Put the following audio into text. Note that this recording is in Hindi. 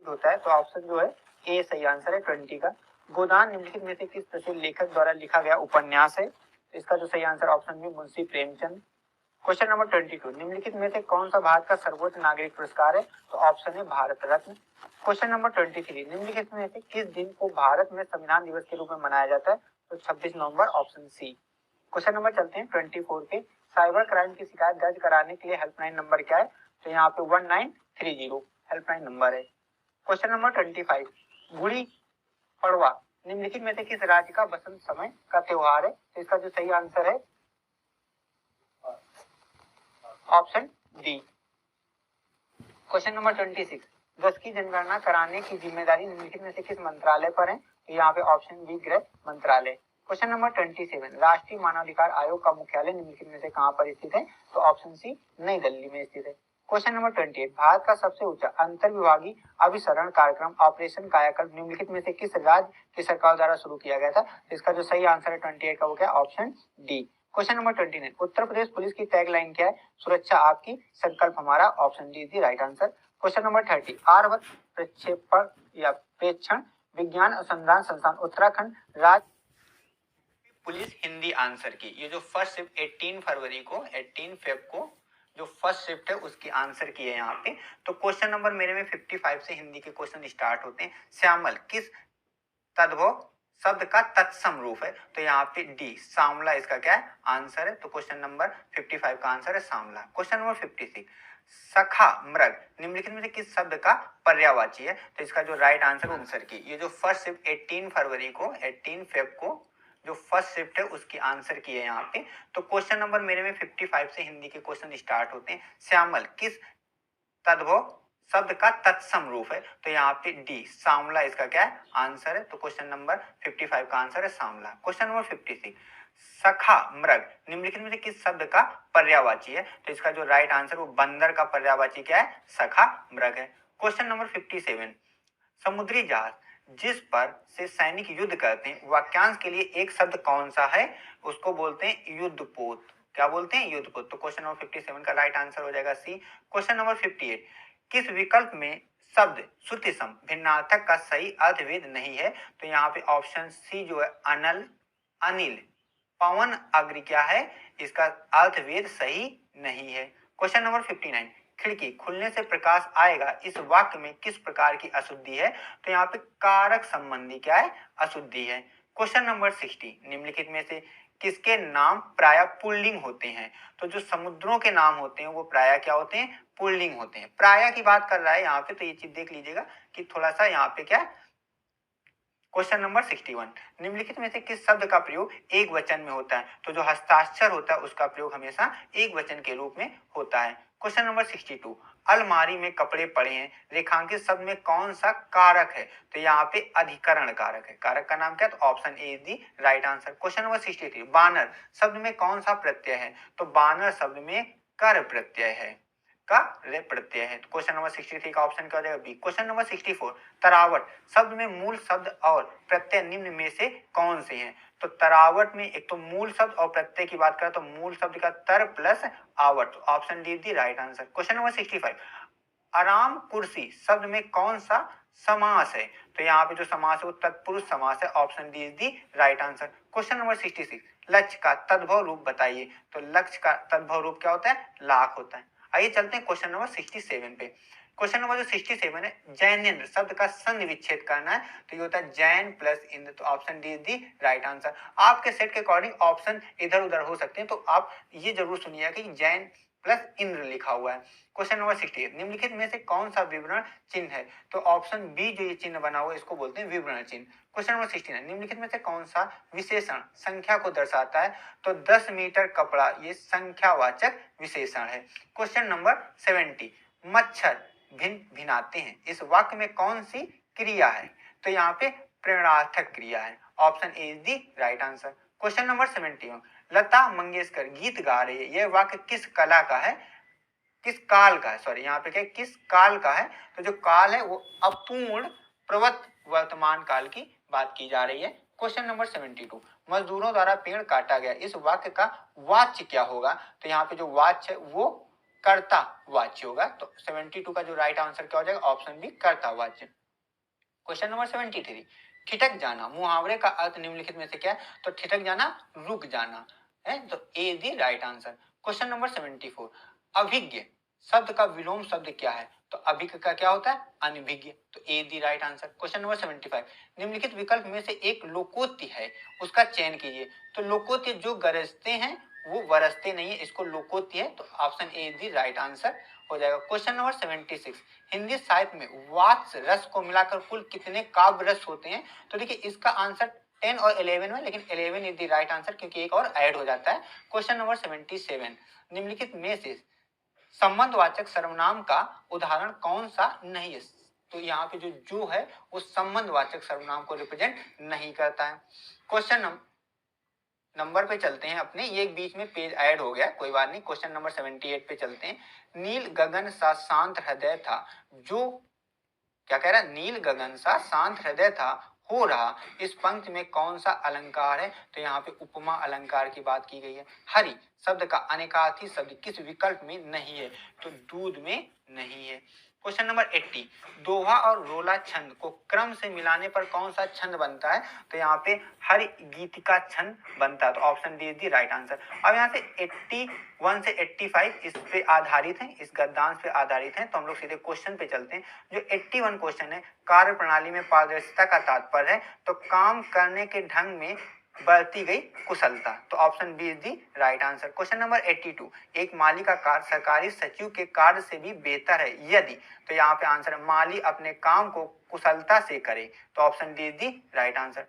होता है, तो ऑप्शन जो है ए सही आंसर है 20 का। गोदान निम्नलिखित में से किस प्रसिद्ध लेखक द्वारा लिखा गया उपन्यास है? इसका जो सही answer option B Munshi Premchand. Question number 22, निम्नलिखित में से कौन सा भारत का सर्वोच्च नागरिक पुरस्कार है? तो ऑप्शन है भारत रत्न। क्वेश्चन नंबर 23, निम्नलिखित में से किस दिन को भारत में संविधान दिवस के रूप में मनाया जाता है? तो 26 नवंबर, ऑप्शन सी। क्वेश्चन नंबर चलते हैं 24 के, साइबर क्राइम की शिकायत दर्ज कराने के लिए हेल्पलाइन नंबर क्या है? तो यहाँ पे 1930 हेल्पलाइन नंबर है। क्वेश्चन नंबर 25, गुड़ी पड़वा निम्नलिखित में से किस राज्य का बसंत समय का त्योहार है? तो इसका जो सही आंसर है ऑप्शन डी। क्वेश्चन नंबर 26, गज की जनगणना कराने की जिम्मेदारी निम्नलिखित में से किस मंत्रालय पर है? तो यहाँ पे ऑप्शन बी गृह मंत्रालय। क्वेश्चन नंबर 27, राष्ट्रीय मानवाधिकार आयोग का मुख्यालय निम्नलिखित में से कहाँ पर स्थित है? तो ऑप्शन सी नई दिल्ली में स्थित है। क्वेश्चन नंबर 28, भारत का सबसे ऊंचा अंतर विभागीय अभिसरण कार्यक्रम ऑपरेशन कायाकल्प निम्नलिखित में से किस राज्य की सरकार द्वारा शुरू किया गया था? इसका जो सही आंसर है 28 का वो क्या? Option D. Question number 29, Uttar Pradesh police की टैगलाइन क्या है? सुरक्षा आपकी, संकल्प हमारा, option D is the right answer. Question number 30, Aryabhata प्रक्षेपण या प्रेक्षण विज्ञान अनुसंधान संस्थान उत्तराखंड राज्य पुलिस हिंदी आंसर की, ये जो फर्स्ट शिफ्ट 18 फरवरी को 18 फेब को जो फर्स्ट शिफ्ट है उसकी आंसर की है यहाँ पे। तो क्वेश्चन नंबर मेरे में 55 से हिंदी के क्वेश्चन स्टार्ट होते हैं। श्यामल किस तद्भव शब्द का तत्सम रूप है? तो यहाँ पे डी सांवला इसका क्या है? आंसर है। तो क्वेश्चन नंबर 55 का आंसर है सांवला। क्वेश्चन नंबर 56, सखा मृग निम्नलिखित में से किस शब्द का पर्यायवाची है? तो इसका जो राइट आंसर की, ये जो फर्स्ट शिफ्ट 18 फरवरी को 18 फेब को जो फर्स्ट शिफ्ट है उसकी आंसर की है यहाँ पे। तो क्वेश्चन नंबर मेरे में 55 से हिंदी के क्वेश्चन स्टार्ट होते हैं। श्यामल किस तद्भव शब्द का तत्सम रूप है? तो यहाँ पे डी सांवला इसका क्या है? आंसर है। तो क्वेश्चन नंबर 55 का आंसर है सांवला। क्वेश्चन नंबर 56, सखा मृग निम्नलिखित में से किस शब्द का पर्यायवाची है? तो इसका जो राइट आंसर वो बंदर का पर्यायवाची क्या है? सखा मृग है। क्वेश्चन नंबर 57, समुद्री जहाज जिस पर से सैनिक युद्ध करते हैं वाक्यांश के लिए एक शब्द कौन सा है? उसको बोलते हैं युद्धपोत। क्या बोलते हैं? युद्धपोत। तो क्वेश्चन नंबर 57 का राइट आंसर हो जाएगा सी। क्वेश्चन नंबर 58, किस विकल्प में शब्द श्रुतिसम भिन्नार्थक का सही अर्थवेद नहीं है? तो यहाँ पे ऑप्शन सी जो है अनल अनिल पवन अग्नि क्या है? इसका अर्थवेद सही नहीं है। क्वेश्चन नंबर 59, खिड़की खुलने से प्रकाश आएगा इस वाक्य में किस प्रकार की अशुद्धि है? तो यहाँ पे कारक संबंधी क्या है? अशुद्धि है। क्वेश्चन नंबर 60, निम्नलिखित में से किसके नाम प्राय पुल्लिंग होते हैं? तो जो समुद्रों के नाम होते हैं वो प्राय क्या होते हैं? पुल्लिंग होते हैं। प्राय की बात कर रहा है यहाँ पे, तो ये चीज देख लीजिएगा कि थोड़ा सा यहाँ पे क्या है। क्वेश्चन नंबर 61, निम्नलिखित में से किस शब्द का प्रयोग एक वचन में होता है? तो जो हस्ताक्षर होता है उसका प्रयोग हमेशा एक वचन के रूप में होता है। क्वेश्चन नंबर 62, अलमारी में कपड़े पड़े हैं रेखांकित शब्द में कौन सा कारक है? तो यहाँ पे अधिकरण कारक है। कारक का नाम क्या है? तो option A is the right answer. Question number 63, बानर शब्द में कौन सा प्रत्यय है? तो बानर शब्द में कर प्रत्यय है, का रे प्रत्यय है। क्वेश्चन नंबर 63 का ऑप्शन क्या हो जाएगा? बी। क्वेश्चन नंबर 64, तरावट शब्द में मूल शब्द और प्रत्यय निम्न में से कौन से हैं? तो तरावट में एक तो मूल शब्द और प्रत्यय की बात करें तो मूल शब्द का तर प्लस आवट, ऑप्शन डी दी राइट आंसर। क्वेश्चन नंबर 65, आराम कुर्सी शब्द में कौन सा समास है? तो यहाँ पे जो समास है वो तत्पुरुष समास है, option D is the right answer. Question number 66, लक्ष्य का तद्भव रूप बताइए। तो लक्ष्य का तद्भव रूप क्या होता है? लाख होता है। आइए चलते हैं क्वेश्चन नंबर 67 पे। क्वेश्चन नंबर जो 67 है, जैनेन्द्र शब्द का संधि विच्छेद करना है, तो ये होता है जैन प्लस इंद्र, तो option D is the right answer. आपके सेट के अकॉर्डिंग ऑप्शन इधर उधर हो सकते हैं, तो आप ये जरूर सुनिएगा कि जैन प्लस इंद्र लिखा हुआ है। क्वेश्चन नंबर 68, निम्नलिखित में से कौन सा विवरण चिन्ह है? तो ऑप्शन बी जो ये चिन्ह बना हुआ है इसको बोलते हैं विवरण चिन्ह। क्वेश्चन नंबर 69, निम्नलिखित में से कौन सा विशेषण संख्या को दर्शाता है? तो 10 मीटर कपड़ा ये संख्यावाचक विशेषण है। क्वेश्चन नंबर 70, मच्छर भिन्न भिनाते हैं इस वाक्य में कौन सी क्रिया है? तो यहाँ पे प्रेरणार्थक क्रिया है, option A is the right answer. Question number 71, Lata Mangeshkar गीत गा रही है, यह वाक्य किस कला का है? किस काल का है? सॉरी यहाँ पे क्या है? किस काल का है? तो जो काल है वो अपूर्ण प्रवत वर्तमान काल की बात की जा रही है। क्वेश्चन नंबर 72, मजदूरों द्वारा पेड़ काटा गया इस वाक्य का वाच्य क्या होगा? तो यहाँ पे जो वाच्य है वो कर्ता वाच्य होगा। तो 72 का जो राइट आंसर क्या हो जाएगा, ऑप्शन बी कर्ता वाच्य। क्वेश्चन नंबर 73, ठिठक जाना मुहावरे का अर्थ निम्नलिखित में से क्या है, तो ठिठक जाना रुक जाना है, तो A is the right answer. Question number 74, अभिज्ञ शब्द का विलोम शब्द क्या है, तो अभिज्ञ का क्या होता है, अनभिज्ञ, तो A the right answer. Question number 75, निम्नलिखित विकल्प में से एक लोकोक्ति है, उसका चयन कीजिए, तो लोकोक्ति जो गरजते हैं वो बरसते नहीं है, इसको लोकोक्ति है, तो option A is the right answer हो जाएगा। क्वेश्चन नंबर 76, हिंदी साहित्य में वात्स रस को मिलाकर कुल कितने काव्य रस होते हैं, तो देखिए इसका आंसर 10 और 11 में, लेकिन 11 इज द राइट आंसर क्योंकि एक और ऐड हो जाता है। क्वेश्चन नंबर 77, निम्नलिखित में से संबंधवाचक सर्वनाम का उदाहरण कौन सा नहीं है, तो यहाँ पे जो है वो संबंधवाचक सर्वनाम को रिप्रेजेंट नहीं करता है। क्वेश्चन नंबर पे चलते हैं अपने, ये एक बीच में पेज ऐड हो गया, कोई बात नहीं। क्वेश्चन नंबर 78 पे चलते हैं, नील गगन सा शांत हृदय था, जो क्या कह रहा है, नील गगन सा शांत हृदय था हो रहा, इस पंक्ति में कौन सा अलंकार है, तो यहाँ पे उपमा अलंकार की बात की गई है। हरि शब्द का अनेकार्थी शब्द किस विकल्प में नहीं है, तो दूध में नहीं है। क्वेश्चन नंबर 80, दोहा और रोला छंद को क्रम से मिलाने पर कौन सा छंद बनता है, तो यहाँ पे हरि गीतिका छंद बनता है, तो option D is the right answer. अब यहाँ से 81 से 85 इस पे आधारित है, इस गद्यांश पे आधारित है, तो हम लोग सीधे क्वेश्चन पे चलते हैं। जो 81 क्वेश्चन है, कार्य प्रणाली में पारदर्शिता का तात्पर्य है, तो काम करने के ढंग में बरती गई कुशलता, तो option B is the right answer. Question number 82, एक माली का कार्य सरकारी सचिव के कार्य से भी बेहतर है यदि, तो यहाँ पे आंसर है माली अपने काम को कुशलता से करे, तो option D is the right answer.